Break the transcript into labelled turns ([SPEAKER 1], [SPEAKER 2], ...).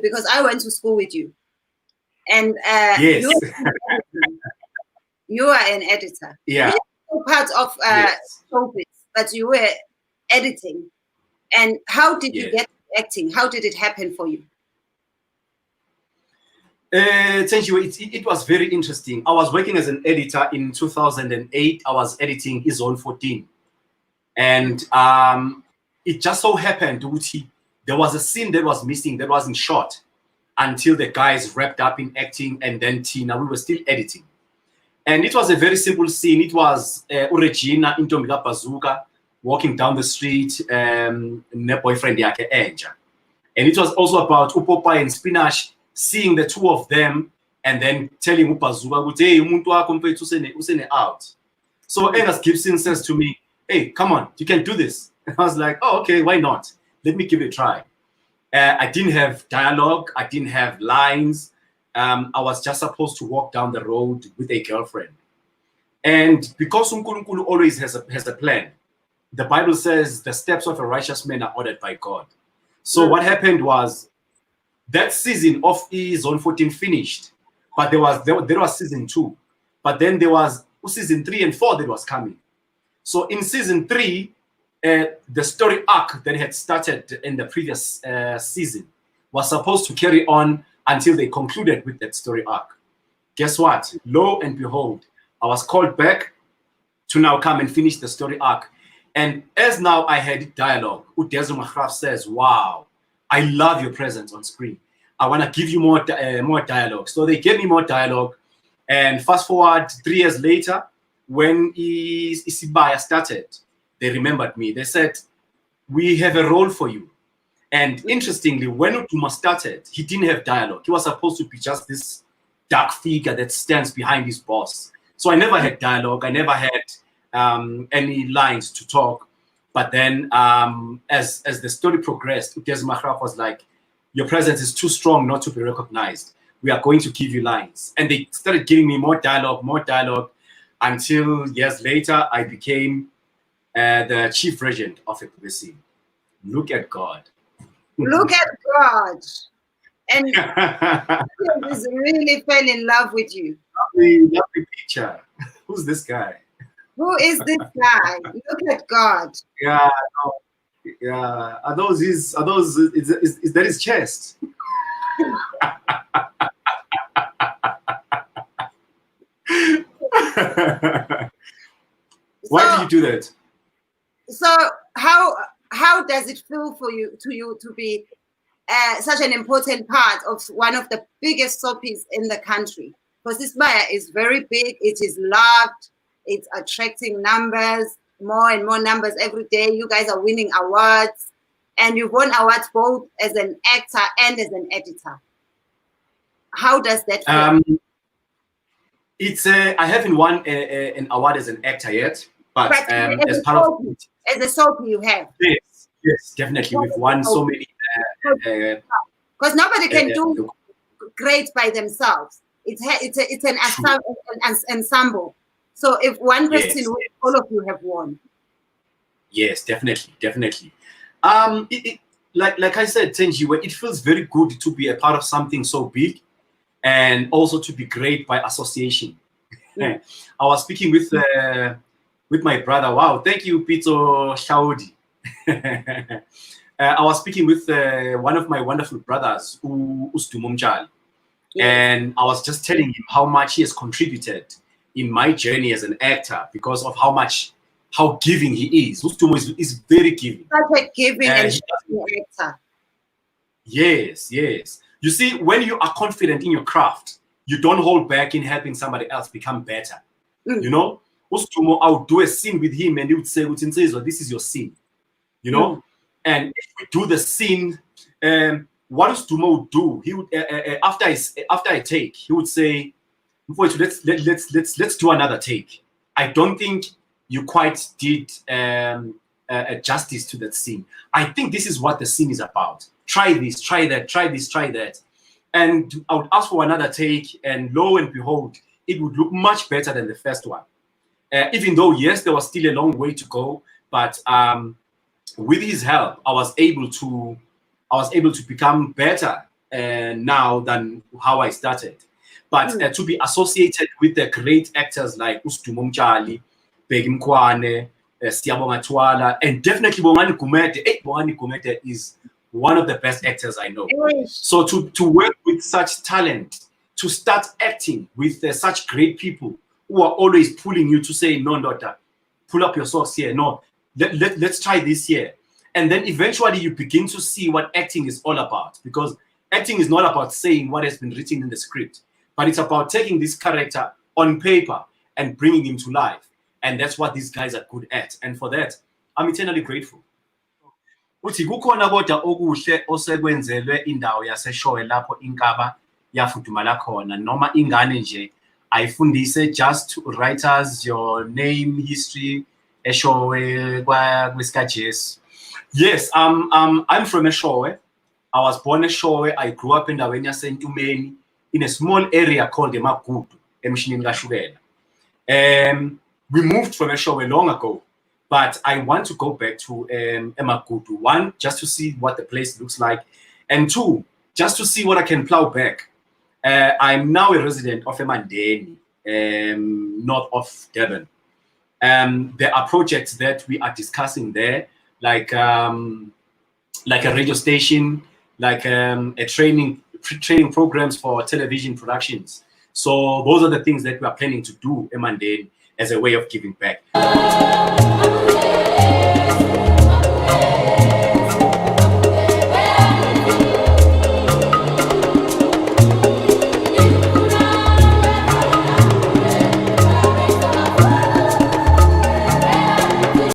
[SPEAKER 1] because I went to school with you, and
[SPEAKER 2] yes,
[SPEAKER 1] you are an editor.
[SPEAKER 2] yeah,
[SPEAKER 1] You were part of showbiz, but you were editing. And how did you get acting? How did it happen for you?
[SPEAKER 2] Thenjiwe, it was very interesting. I was working as an editor in 2008. I was editing Zone 14, and it just so happened there was a scene that was missing, that wasn't shot until the guys wrapped up in acting, and then Tina, we were still editing. And it was a very simple scene. It was Regina Intomika Bazooka walking down the street, ne boyfriend yake Enja. And it was also about Upopa and Spinach seeing the two of them and then telling Upazuka, hey, umuntu wakho mfethu usene out. So Angus Gibson says to me, hey, come on, you can do this. And I was like, oh, okay, why not? Let me give it a try. I didn't have dialogue. I didn't have lines. I was just supposed to walk down the road with a girlfriend. And because uNkulunkulu always has a plan, the Bible says the steps of a righteous man are ordered by God. So what happened was that season of Zone 14 finished, but there was season 2. But then there was season 3 and 4 that was coming. So in season 3, the story arc that had started in the previous season was supposed to carry on until they concluded with that story arc. Guess what? Lo and behold, I was called back to now come and finish the story arc. And as now I had dialogue, Udezo Magraf says, wow, I love your presence on screen. I want to give you more dialogue. So they gave me more dialogue. And fast forward 3 years later, when Isibaya started, they remembered me. They said, we have a role for you. And interestingly, when Duma started, he didn't have dialogue. He was supposed to be just this dark figure that stands behind his boss. So I never had dialogue. I never had any lines to talk. But then as the story progressed, Udezo Magraf was like, your presence is too strong not to be recognized. We are going to give you lines. And they started giving me more dialogue, until years later, I became the chief regent of Ekwesi. Look at God.
[SPEAKER 1] Look at God. And he really fell in love with you.
[SPEAKER 2] Lovely picture. Who's this guy?
[SPEAKER 1] Who is this guy? Look at God.
[SPEAKER 2] Yeah, no, yeah. Is that his chest? Why did you do that?
[SPEAKER 1] So how does it feel for you to be such an important part of one of the biggest soapies in the country? Because Isibaya is very big. It is loved. It's attracting numbers, more and more numbers every day. You guys are winning awards, and you've won awards both as an actor and as an editor. How does that feel?
[SPEAKER 2] I haven't won an award as an actor yet, but as part of it,
[SPEAKER 1] as a soapy you have.
[SPEAKER 2] Yes, definitely. We've won so many.
[SPEAKER 1] Because nobody can do great by themselves. It's an ensemble. So if one person wins, all of you have won.
[SPEAKER 2] Yes, definitely. Like I said, Thenjiwe, it feels very good to be a part of something so big, and also to be great by association. I was speaking with my brother. Wow, thank you, Pito Shaudi. I was speaking with one of my wonderful brothers, Duma Isibaya, and I was just telling him how much he has contributed in my journey as an actor because of how giving he is. Duma is very giving.
[SPEAKER 1] Such a giving and actor.
[SPEAKER 2] Yes. You see, when you are confident in your craft, you don't hold back in helping somebody else become better. You know, Duma, I would do a scene with him and he would say, this is your scene. You know, and if we do the scene, what Duma would do, he would after I take, he would say, let's do another take. I don't think you quite did justice to that scene. I think this is what the scene is about. Try this, try that, try this, try that. And I would ask for another take, and lo and behold, it would look much better than the first one. Even though, yes, there was still a long way to go, but with his help, I was able to become better now than how I started. But to be associated with the great actors like Duma Isibaya, Bheki Mkwane, Siyabonga Thwala, and definitely Bongani Gumede. Bongani Gumede is one of the best actors I know. So to work with such talent, to start acting with such great people who are always pulling you to say, no, daughter, pull up your socks here. No, let's try this here. And then eventually you begin to see what acting is all about, because acting is not about saying what has been written in the script, but it's about taking this character on paper and bringing him to life. And that's what these guys are good at. And for that, I'm eternally grateful. Uthi kukhona kodwa okuhle osekwenzelwe indawo yaseshowe lapho inkaba yafudumala khona noma ingane nje ayifundise just writers your name history eshowe kweskajesu. Yes, I'm from Eshowe. I was born Eshowe. I grew up in endaweni yaseNtumeni in a small area called Emagudu, eMshinini kaShukela. We moved from Eshowe long ago, but I want to go back to Emagudu. One, just to see what the place looks like, and two, just to see what I can plow back. I'm now a resident of Emandeni, north of Durban. There are projects that we are discussing there, like a radio station, like a training programs for television productions. So those are the things that we are planning to do, Emandeni, as a way of giving back.